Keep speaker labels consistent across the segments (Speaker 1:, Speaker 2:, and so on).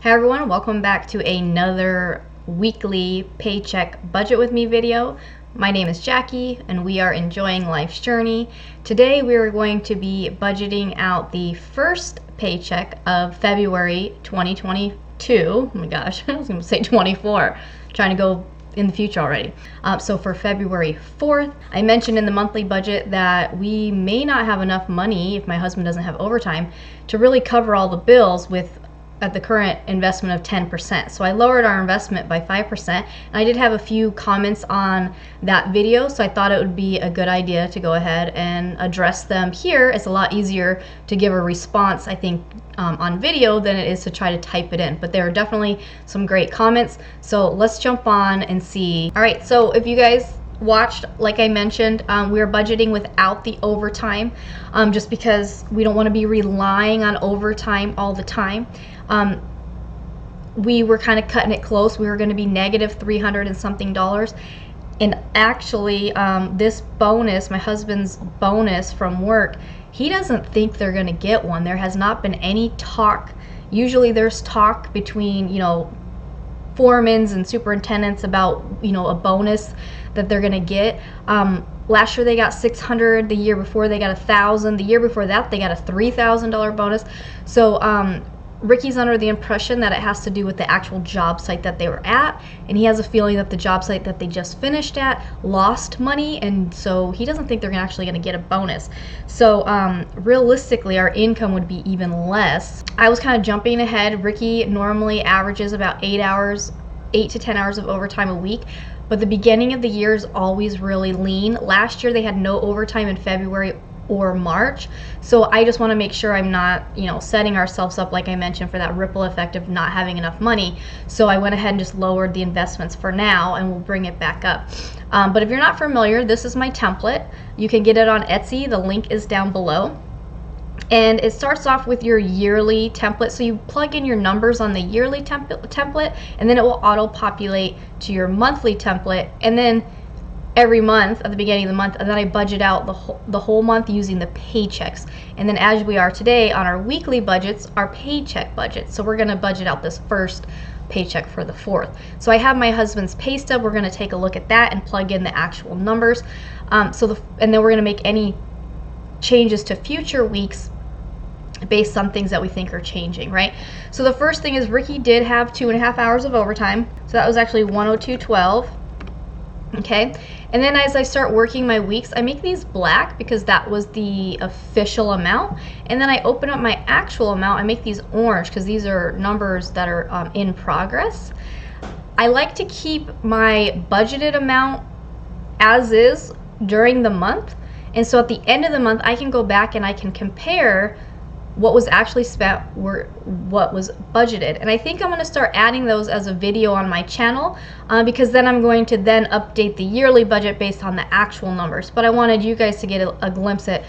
Speaker 1: Hi everyone, welcome back to another weekly Paycheck Budget with Me video. My name is Jackie and we are enjoying life's journey. Today we are going to be budgeting out the first paycheck of February 2022. Oh my gosh, I was going to say 24. Trying to go in the future already. So for February 4th, I mentioned in the monthly budget that we may not have enough money if my husband doesn't have overtime to really cover all the bills at the current investment of 10%. So I lowered our investment by 5%. And I did have a few comments on that video, so I thought it would be a good idea to go ahead and address them here. It's a lot easier to give a response, I think, on video than it is to try to type it in. But there are definitely some great comments. So let's jump on and see. All right, so if you guys watched, like I mentioned, we are budgeting without the overtime just because we don't want to be relying on overtime all the time. We were kind of cutting it close. We were going to be negative $300 and something. And actually, this bonus, my husband's bonus from work, he doesn't think they're going to get one. There has not been any talk. Usually there's talk between, foremans and superintendents about, a bonus that they're going to get. Last year they got $600. The year before they got $1,000. The year before that they got a $3,000 bonus. So Ricky's under the impression that it has to do with the actual job site that they were at, and he has a feeling that the job site that they just finished at lost money, and so he doesn't think they're actually going to get a bonus. So realistically, our income would be even less. I was kind of jumping ahead. Ricky normally averages about 8 to 10 hours of overtime a week, but the beginning of the year is always really lean. Last year they had no overtime in February or March, so I just want to make sure I'm not setting ourselves up, like I mentioned, for that ripple effect of not having enough money. So I went ahead and just lowered the investments for now, and we'll bring it back up. But if you're not familiar, this is my template. You can get it on Etsy. The link is down below, and it starts off with your yearly template. So you plug in your numbers on the yearly template, and then it will auto populate to your monthly template, and then every month at the beginning of the month, and then I budget out the whole month using the paychecks. And then as we are today on our weekly budgets, our paycheck budget. So we're going to budget out this first paycheck for the 4th. So I have my husband's pay stub. We're going to take a look at that and plug in the actual numbers. And then we're going to make any changes to future weeks based on things that we think are changing, right? So the first thing is Ricky did have 2.5 hours of overtime. So that was actually 102.12. Okay, and then as I start working my weeks, I make these black because that was the official amount, and then I open up my actual amount. I make these orange because these are numbers that are in progress. I like to keep my budgeted amount as is during the month, and so at the end of the month I can go back and I can compare what was actually spent or what was budgeted. And I think I'm going to start adding those as a video on my channel because then I'm going to then update the yearly budget based on the actual numbers. But I wanted you guys to get a glimpse at,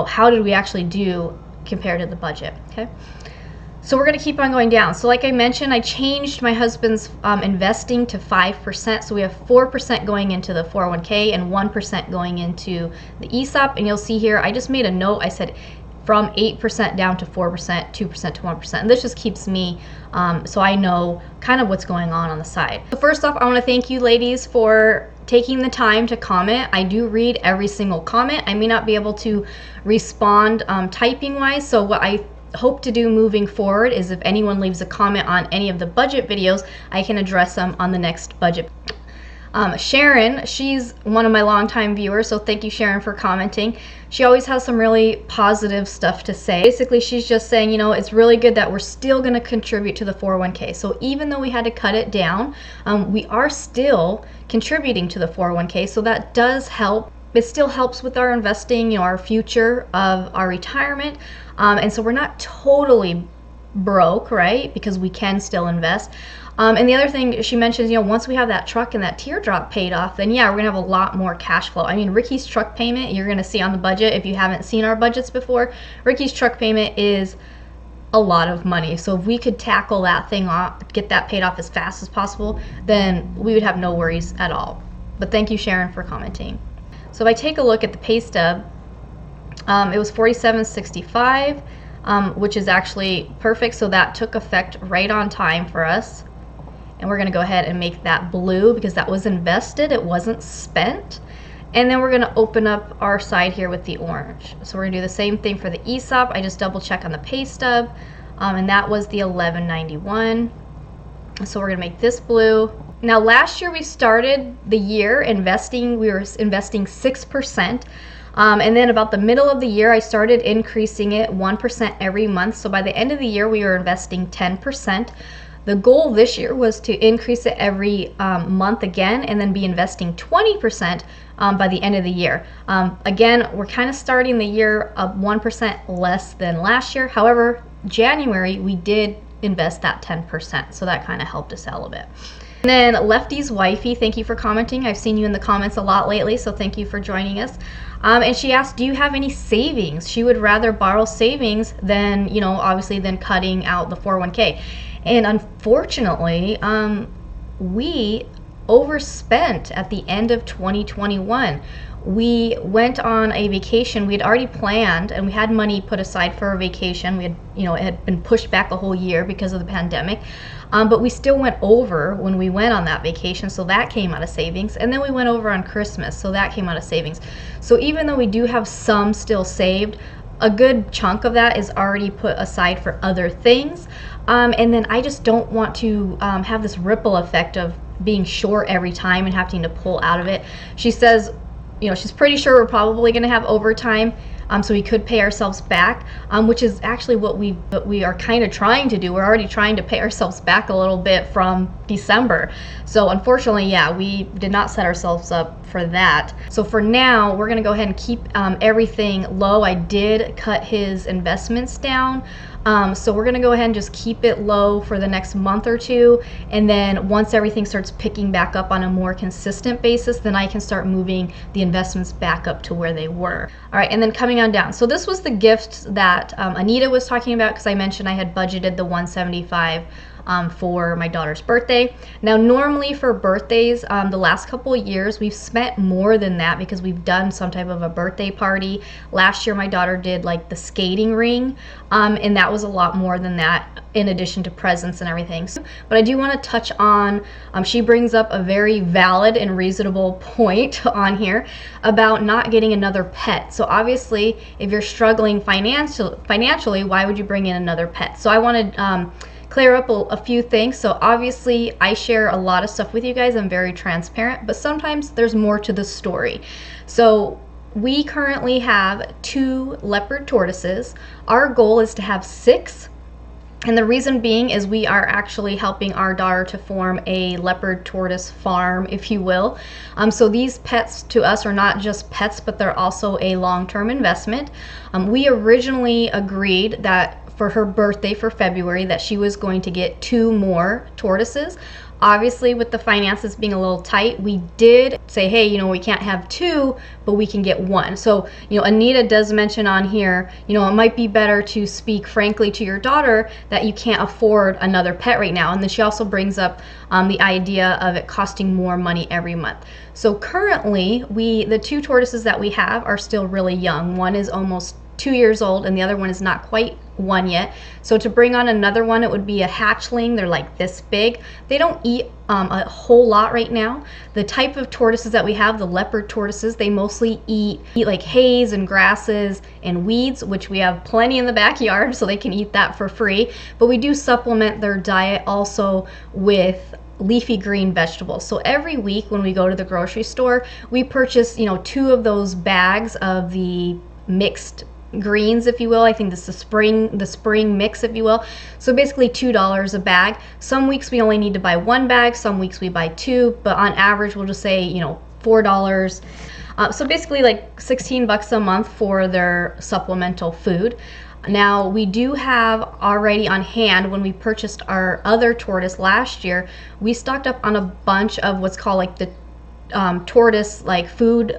Speaker 1: how did we actually do compared to the budget. Okay, so we're going to keep on going down. So like I mentioned, I changed my husband's investing to 5%. So we have 4% going into the 401k and 1% going into the ESOP. And you'll see here, I just made a note. I said from 8% down to 4%, 2% to 1%. And this just keeps me, so I know kind of what's going on the side. So first off, I want to thank you ladies for taking the time to comment. I do read every single comment. I may not be able to respond typing wise, so what I hope to do moving forward is if anyone leaves a comment on any of the budget videos, I can address them on the next budget. Sharon, she's one of my longtime viewers, so thank you, Sharon, for commenting. She always has some really positive stuff to say. Basically, she's just saying, it's really good that we're still going to contribute to the 401k. So even though we had to cut it down, we are still contributing to the 401k, so that does help. It still helps with our investing, our future of our retirement, and so we're not totally broke, right? Because we can still invest. And the other thing she mentions, once we have that truck and that teardrop paid off, then yeah, we're gonna have a lot more cash flow. I mean, Ricky's truck payment, you're gonna see on the budget, if you haven't seen our budgets before, Ricky's truck payment is a lot of money. So if we could tackle that thing off, get that paid off as fast as possible, then we would have no worries at all. But thank you, Sharon, for commenting. So if I take a look at the pay stub, it was $47.65. which is actually perfect. So that took effect right on time for us. And we're going to go ahead and make that blue because that was invested, it wasn't spent. And then we're going to open up our side here with the orange. So we're going to do the same thing for the ESOP. I just double check on the pay stub, and that was the $11.91. So we're going to make this blue. Now last year we started the year investing, we were investing 6%. And then about the middle of the year, I started increasing it 1% every month. So by the end of the year, we were investing 10%. The goal this year was to increase it every month again and then be investing 20% by the end of the year. Again, we're kind of starting the year up 1% less than last year. However, January, we did invest that 10%. So that kind of helped us out a little bit. And then Lefty's Wifey, thank you for commenting. I've seen you in the comments a lot lately, so thank you for joining us. And she asked, do you have any savings? She would rather borrow savings than, obviously than cutting out the 401k. And unfortunately, we overspent at the end of 2021. We went on a vacation. We had already planned and we had money put aside for a vacation. We had, it had been pushed back a whole year because of the pandemic. But we still went over when we went on that vacation, so that came out of savings. And then we went over on Christmas, so that came out of savings. So even though we do have some still saved, a good chunk of that is already put aside for other things. And then I just don't want to have this ripple effect of being short every time and having to pull out of it. She says, she's pretty sure we're probably going to have overtime. So we could pay ourselves back, which is actually what we are kind of trying to do. We're already trying to pay ourselves back a little bit from December. So unfortunately, yeah, we did not set ourselves up for that. So for now, we're going to go ahead and keep everything low. I did cut his investments down. So we're going to go ahead and just keep it low for the next month or two. And then once everything starts picking back up on a more consistent basis, then I can start moving the investments back up to where they were. All right, and then coming on down. So this was the gift that Anita was talking about, because I mentioned I had budgeted the $175 for my daughter's birthday. Now normally for birthdays, the last couple of years we've spent more than that because we've done some type of a birthday party. Last year my daughter did like the skating ring, and that was a lot more than that in addition to presents and everything. But I do want to touch on, she brings up a very valid and reasonable point on here about not getting another pet. So obviously if you're struggling financially, why would you bring in another pet? So I wanted clear up a few things. So obviously I share a lot of stuff with you guys. I'm very transparent, but sometimes there's more to the story. So we currently have 2 leopard tortoises. Our goal is to have 6. And the reason being is we are actually helping our daughter to form a leopard tortoise farm, if you will. So these pets to us are not just pets, but they're also a long-term investment. We originally agreed that for her birthday for February that she was going to get 2 more tortoises. Obviously with the finances being a little tight, we did say, hey, we can't have 2, but we can get 1. So, Anita does mention on here, it might be better to speak frankly to your daughter that you can't afford another pet right now. And then she also brings up the idea of it costing more money every month. So currently, the 2 tortoises that we have are still really young. One is almost 2 years old and the other one is not quite 1 yet. So to bring on another one, it would be a hatchling. They're like this big. They don't eat a whole lot right now. The type of tortoises that we have, the leopard tortoises, they mostly eat like hays and grasses and weeds, which we have plenty in the backyard, so they can eat that for free. But we do supplement their diet also with leafy green vegetables. So every week when we go to the grocery store, we purchase 2 of those bags of the mixed greens, if you will. I think this is the spring mix, if you will. So basically $2 a bag. Some weeks we only need to buy 1 bag, some weeks we buy 2, but on average we'll just say $4. So basically like $16 a month for their supplemental food. Now we do have already on hand, when we purchased our other tortoise last year, we stocked up on a bunch of what's called like the tortoise like food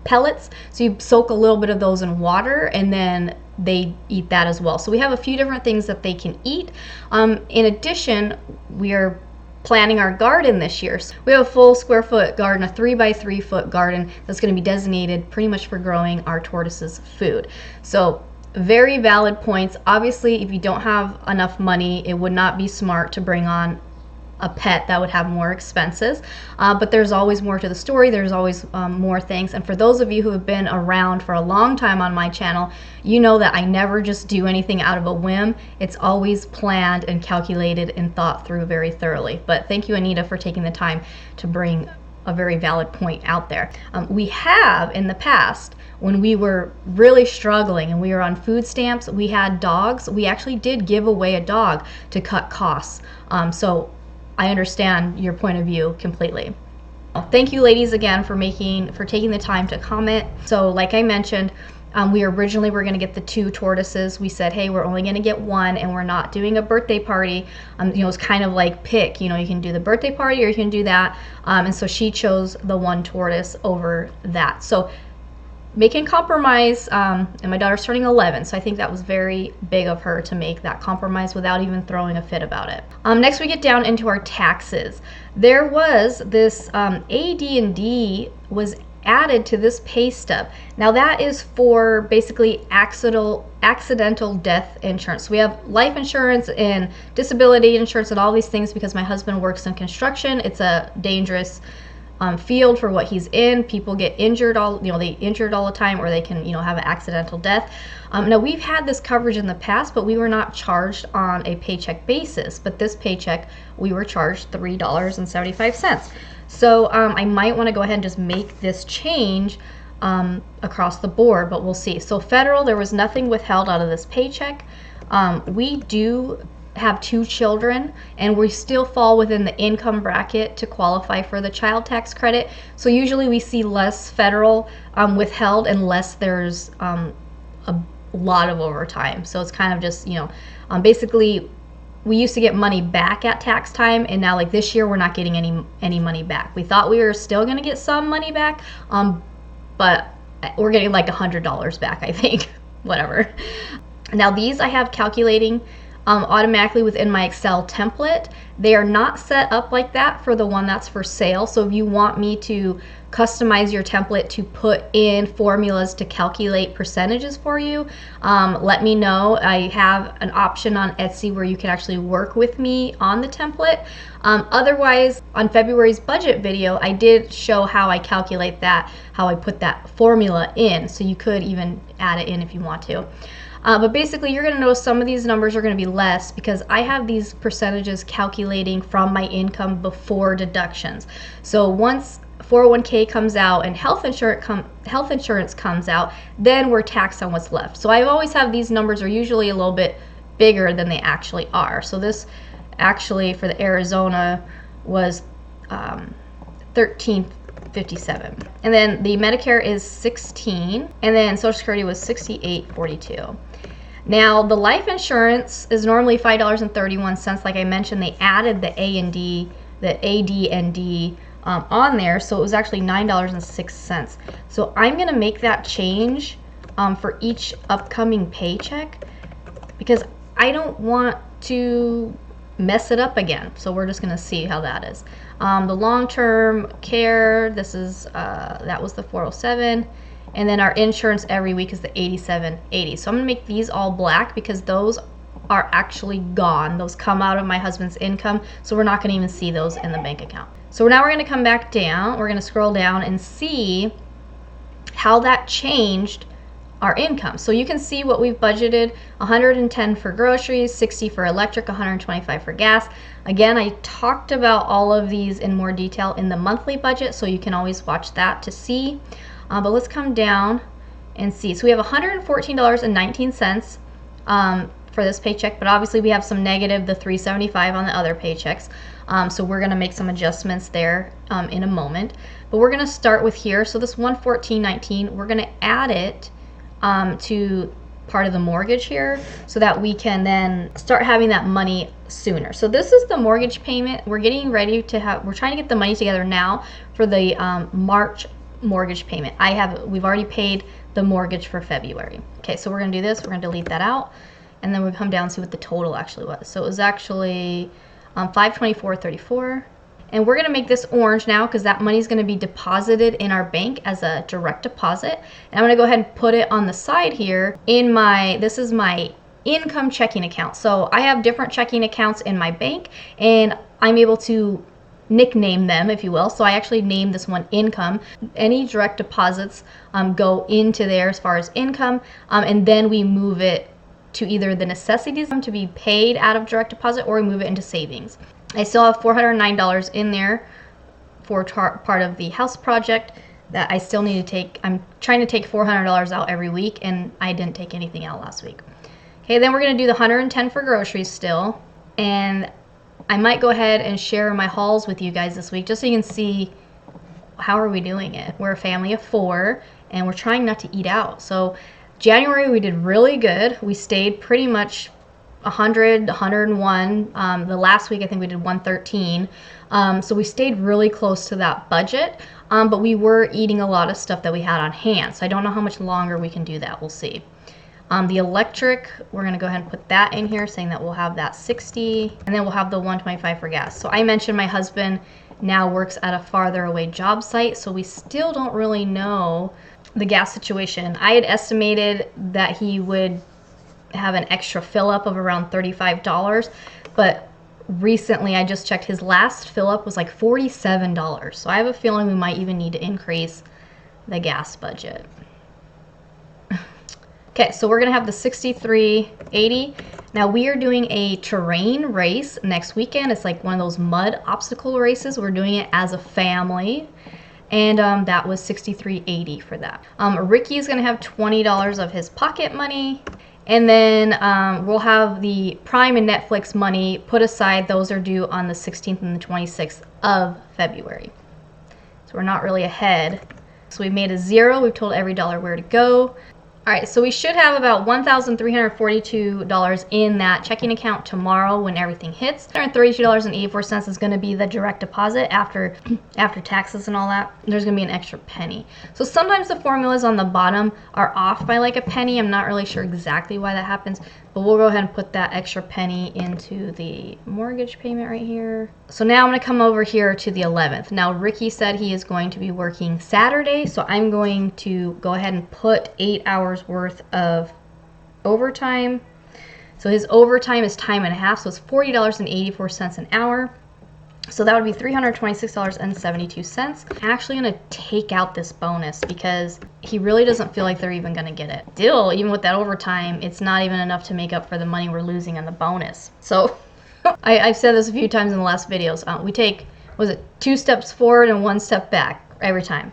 Speaker 1: pellets. So you soak a little bit of those in water and then they eat that as well. So we have a few different things that they can eat. In addition, we are planning our garden this year. So we have a full square foot garden, a 3x3 foot garden that's going to be designated pretty much for growing our tortoises food. So very valid points. Obviously, if you don't have enough money, it would not be smart to bring on a pet that would have more expenses, but there's always more to the story. There's always more things. And for those of you who have been around for a long time on my channel, you know that I never just do anything out of a whim. It's always planned and calculated and thought through very thoroughly. But thank you, Anita, for taking the time to bring a very valid point out there. We have in the past, when we were really struggling and we were on food stamps, we had dogs. We actually did give away a dog to cut costs. So I understand your point of view completely. Thank you, ladies, again for taking the time to comment. So like I mentioned, we originally were going to get the 2 tortoises. We said, hey, we're only going to get 1, and we're not doing a birthday party. It's kind of like pick, you can do the birthday party or you can do that. And so she chose the 1 tortoise over that. So making compromise, and my daughter's turning 11, so I think that was very big of her to make that compromise without even throwing a fit about it. Next, we get down into our taxes. There was this AD&D was added to this pay stub. Now that is for basically accidental death insurance. We have life insurance and disability insurance and all these things because my husband works in construction. It's a dangerous field for what he's in. People get injured they injured all the time, or they can have an accidental death. Now we've had this coverage in the past, but we were not charged on a paycheck basis. But this paycheck we were charged $3.75. So I might want to go ahead and just make this change across the board, but we'll see. So federal, there was nothing withheld out of this paycheck. We do have 2 children, and we still fall within the income bracket to qualify for the child tax credit. So usually we see less federal withheld unless there's a lot of overtime. So it's kind of just basically we used to get money back at tax time, and now like this year we're not getting any money back. We thought we were still going to get some money back, but we're getting like $100 back, I think. Whatever. Now these I have calculating automatically within my Excel template. They are not set up like that for the one that's for sale. So if you want me to customize your template to put in formulas to calculate percentages for you, let me know. I have an option on Etsy where you can actually work with me on the template. Otherwise, on February's budget video, I did show how I calculate that, how I put that formula in. So you could even add it in if you want to. But basically, you're going to notice some of these numbers are going to be less because I have these percentages calculating from my income before deductions. So once 401k comes out and health insurance comes out, then we're taxed on what's left. So I always have these numbers are usually a little bit bigger than they actually are. So this actually for the Arizona was $13.57, and then the Medicare is $16, and then Social Security was $68.42. Now the life insurance is normally $5.31. Like I mentioned, they added the AD&D on there, so it was actually $9.06. So I'm gonna make that change for each upcoming paycheck because I don't want to mess it up again. So we're just gonna see how that is. The long-term care, this is that was the 407, and then our insurance every week is the 87.80. So I'm gonna make these all black because those are actually gone. Those come out of my husband's income, so we're not gonna even see those in the bank account. So now we're gonna come back down. We're gonna scroll down and see how that changed our income. So you can see what we've budgeted: 110 for groceries, 60 for electric, 125 for gas. Again, I talked about all of these in more detail in the monthly budget, so you can always watch that to see. But let's come down and see. So we have $114.19 for this paycheck, but obviously we have some negative, the $375 on the other paychecks. So we're gonna make some adjustments there in a moment. But we're gonna start with here. So this $114.19, we're gonna add it to part of the mortgage here so that we can then start having that money sooner. So this is the mortgage payment. We're getting ready to have, we're trying to get the money together now for the March mortgage payment. We've already paid the mortgage for February. Okay, so we're gonna do this, we're gonna delete that out, and then we come down and see what the total actually was. So it was actually $524.34. And we're going to make this orange now because that money is going to be deposited in our bank as a direct deposit. And I'm going to go ahead and put it on the side here in my, this is my income checking account. So I have different checking accounts in my bank, and I'm able to nickname them, if you will. So I actually named this one income. Any direct deposits go into there as far as income, and then we move it to either the necessities to be paid out of direct deposit, or we move it into savings. I still have $409 in there for part of the house project that I still need to take. I'm trying to take $400 out every week, and I didn't take anything out last week. Okay, then we're going to do the 110 for groceries still, and I might go ahead and share my hauls with you guys this week just so you can see how are we doing it. We're a family of 4, and we're trying not to eat out. So January we did really good. We stayed pretty much 100, 101. The last week I think we did 113. So we stayed really close to that budget, but we were eating a lot of stuff that we had on hand. So I don't know how much longer we can do that. We'll see. The electric, we're going to go ahead and put that in here, saying that we'll have that 60, and then we'll have the 125 for gas. So I mentioned my husband now works at a farther away job site, so we still don't really know the gas situation. I had estimated that he would have an extra fill up of around $35, but recently I just checked, his last fill up was like $47. So I have a feeling we might even need to increase the gas budget. Okay, so we're gonna have the 6380. Now we are doing a terrain race next weekend. It's like one of those mud obstacle races. We're doing it as a family, and that was 6380 for that. Ricky is gonna have $20 of his pocket money, and then we'll have the Prime and Netflix money put aside. Those are due on the 16th and the 26th of February. So we're not really ahead. So we've made a zero. We've told every dollar where to go. All right, so we should have about $1,342 in that checking account tomorrow when everything hits. $132.84 is going to be the direct deposit after taxes and all that. There's going to be an extra penny. So sometimes the formulas on the bottom are off by like a penny. I'm not really sure exactly why that happens, but we'll go ahead and put that extra penny into the mortgage payment right here. So now I'm going to come over here to the 11th. Now Ricky said he is going to be working Saturday, so I'm going to go ahead and put 8 hours worth of overtime. So his overtime is time and a half, so it's $40.84 an hour. So that would be $326.72. I'm actually going to take out this bonus because he really doesn't feel like they're even going to get it. Still, even with that overtime, it's not even enough to make up for the money we're losing on the bonus. So I've said this a few times in the last videos. We take, was it 2 steps forward and 1 step back every time?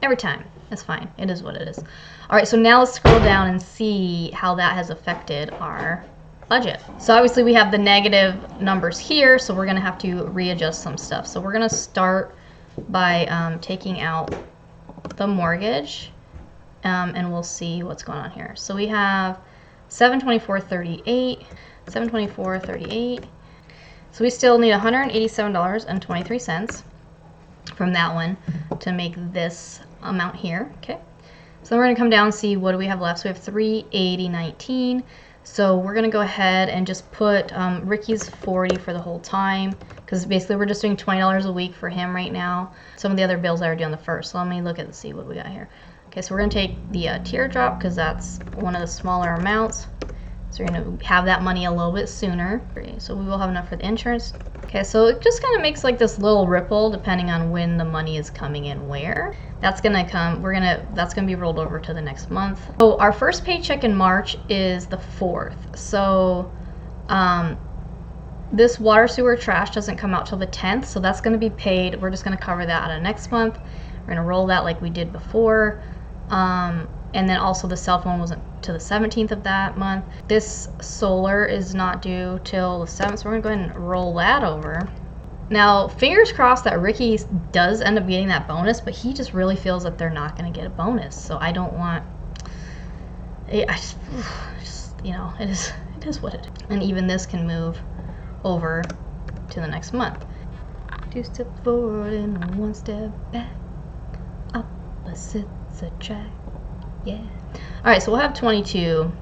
Speaker 1: Every time. That's fine. It is what it is. All right, so now let's scroll down and see how that has affected our budget. So obviously we have the negative numbers here, so we're going to have to readjust some stuff. So we're going to start by taking out the mortgage, and we'll see what's going on here. So we have $724.38, $724.38. So we still need $187.23 from that one to make this amount here. Okay. So then we're going to come down and see what do we have left. So we have $380.19. So we're going to go ahead and just put Ricky's 40 for the whole time, because basically we're just doing $20 a week for him right now. Some of the other bills that are due on the 1st. So let me look at and see what we got here. Okay, so we're going to take the teardrop because that's one of the smaller amounts. So we're going to have that money a little bit sooner. So we will have enough for the insurance. Okay, so it just kind of makes like this little ripple depending on when the money is coming in where. That's going to come, that's going to be rolled over to the next month. So our first paycheck in March is the 4th. So this water, sewer, trash doesn't come out till the 10th. So that's going to be paid. We're just going to cover that out of next month. We're going to roll that like we did before. And then also the cell phone wasn't to the 17th of that month. This solar is not due till the 7th, so we're gonna go ahead and roll that over. Now, fingers crossed that Ricky does end up getting that bonus, but he just really feels that they're not gonna get a bonus. So I don't want, I just you know, it is what it is. And even this can move over to the next month. 2 steps forward and 1 step back, opposites attract. Yeah. All right, so we'll have 22.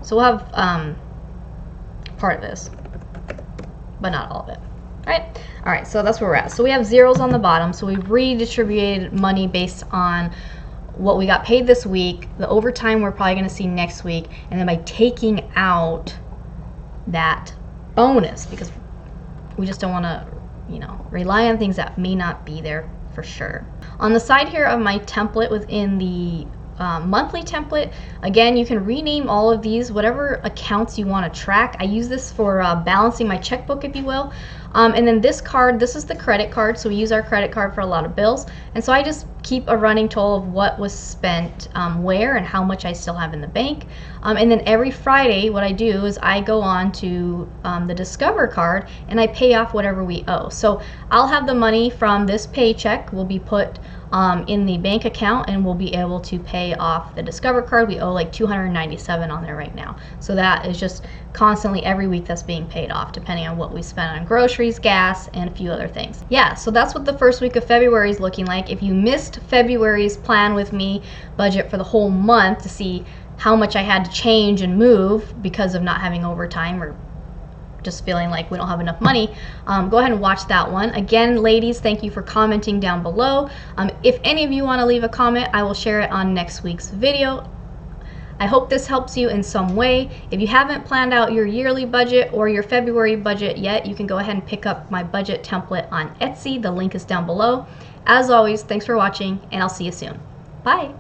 Speaker 1: So we'll have part of this, but not all of it. All right, so that's where we're at. So we have zeros on the bottom, so we've redistributed money based on what we got paid this week, the overtime we're probably going to see next week, and then by taking out that bonus, because we just don't want to, rely on things that may not be there for sure. On the side here of my template within the monthly template, again, you can rename all of these, whatever accounts you want to track. I use this for balancing my checkbook, if you will. And then this card, this is the credit card, so we use our credit card for a lot of bills. And so I just keep a running total of what was spent where and how much I still have in the bank. And then every Friday, what I do is I go on to the Discover card and I pay off whatever we owe. So I'll have the money from this paycheck will be put in the bank account, and we'll be able to pay off the Discover card. We owe like $297 on there right now. So that is just constantly every week that's being paid off, depending on what we spent on groceries, gas, and a few other things. Yeah, so that's what the first week of February is looking like. If you missed February's plan with me budget for the whole month to see how much I had to change and move because of not having overtime or just feeling like we don't have enough money, go ahead and watch that one. Again, ladies, thank you for commenting down below. If any of you want to leave a comment, I will share it on next week's video. I hope this helps you in some way. If you haven't planned out your yearly budget or your February budget yet, you can go ahead and pick up my budget template on Etsy. The link is down below. As always, thanks for watching, and I'll see you soon. Bye.